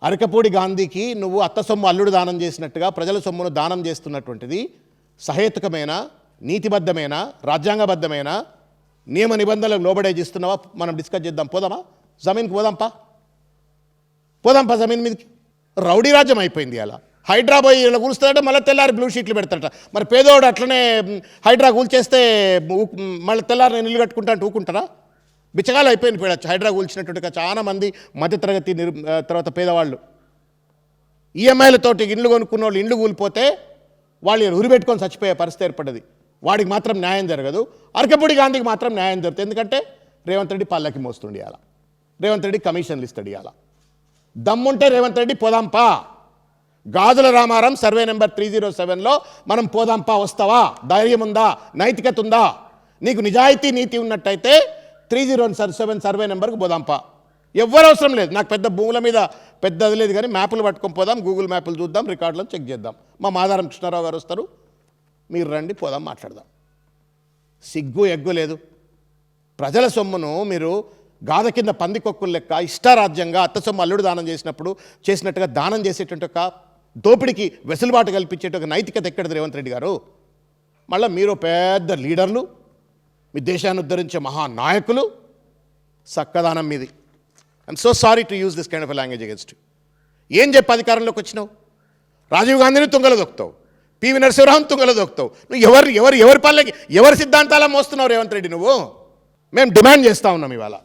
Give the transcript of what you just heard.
అరకపూడి గాంధీకి నువ్వు అత్త సొమ్ము అల్లుడు దానం చేసినట్టుగా ప్రజల సొమ్మును దానం చేస్తున్నటువంటిది సహేతుకమైన, నీతిబద్ధమైన, రాజ్యాంగబద్ధమైన, నియమ నిబంధనలకు లోబడే చేస్తున్నావా? మనం డిస్కస్ చేద్దాం. పోదామా జమీన్కి? పోదాంపా జమీన్ మీదకి. రౌడీ రాజ్యం అయిపోయింది. అలా హైడ్రా పోయి ఇలా కూలుస్తాడట, మళ్ళీ తెల్లారి బ్లూ షీట్లు పెడతాడట. మరి పేదోడు అట్లనే హైడ్రా కూల్చేస్తే మళ్ళీ తెల్లారి నేను ఇల్లు కట్టుకుంటా అంటే ఊకుంటారా? బిచ్చగాలు అయిపోయింది పేడచ్చు. హైడ్రా కూల్చినట్టుగా చాలామంది మధ్యతరగతి తర్వాత పేదవాళ్ళు ఈఎంఐలతోటి ఇండ్లు కొనుక్కున్న వాళ్ళు ఇండ్లు కూలిపోతే వాళ్ళు ఉరిపెట్టుకొని చచ్చిపోయే పరిస్థితి ఏర్పడ్డది. వాడికి మాత్రం న్యాయం జరగదు. అరకపూడి గాంధీకి మాత్రం న్యాయం జరుగుతుంది. ఎందుకంటే రేవంత్ రెడ్డి పల్లకి మోస్తుండి ఇవాళ, రేవంత్ రెడ్డి కమిషన్లు ఇస్తాడు ఇవాళ. దమ్ముంటే రేవంత్ రెడ్డి పోదాంపా, గాజుల రామారం సర్వే నెంబర్ 307లో మనం పోదాంపా, వస్తావా? ధైర్యం ఉందా? నైతికత ఉందా? నీకు నిజాయితీ నీతి ఉన్నట్టయితే 307 సర్వే నెంబర్కి పోదాంపా. ఎవ్వరు అవసరం లేదు. నాకు పెద్ద భూముల మీద పెద్దది లేదు, కానీ మ్యాపులు పట్టుకొని పోదాం, గూగుల్ మ్యాపులు చూద్దాం, రికార్డులను చెక్ చేద్దాం. మా మాదారం కృష్ణారావు గారు వస్తారు, మీరు రండి, పోదాం, మాట్లాడదాం. సిగ్గు ఎగ్గు లేదు. ప్రజల సొమ్మును మీరు గాథ కింద పందికొక్కులు లెక్క ఇష్టారాజ్యంగా అత్త సొమ్ము అల్లుడు దానం చేసినట్టుగా దానం చేసేటువంటి ఒక దోపిడికి వెసులుబాటు కల్పించేట ఒక నైతికత ఎక్కడది రేవంత్ రెడ్డి గారు? మళ్ళీ మీరు పెద్ద లీడర్లు, మీ దేశాన్ని ఉద్ధరించే మహానాయకులు, సక్కదానం మీది. I'm so sorry to use this kind of language against you. ఏం చెప్పి అధికారంలోకి వచ్చినావు? రాజీవ్ గాంధీని తుంగలో దొక్కుతావు, పివి నరసింహరావుని తుంగలో దొక్కుతావు. నువ్వు ఎవరి పల్లెకి ఎవరి సిద్ధాంతాల మోస్తున్నావు రేవంత్ రెడ్డి? నువ్వు మేము డిమాండ్ చేస్తూ ఉన్నాం ఇవాళ.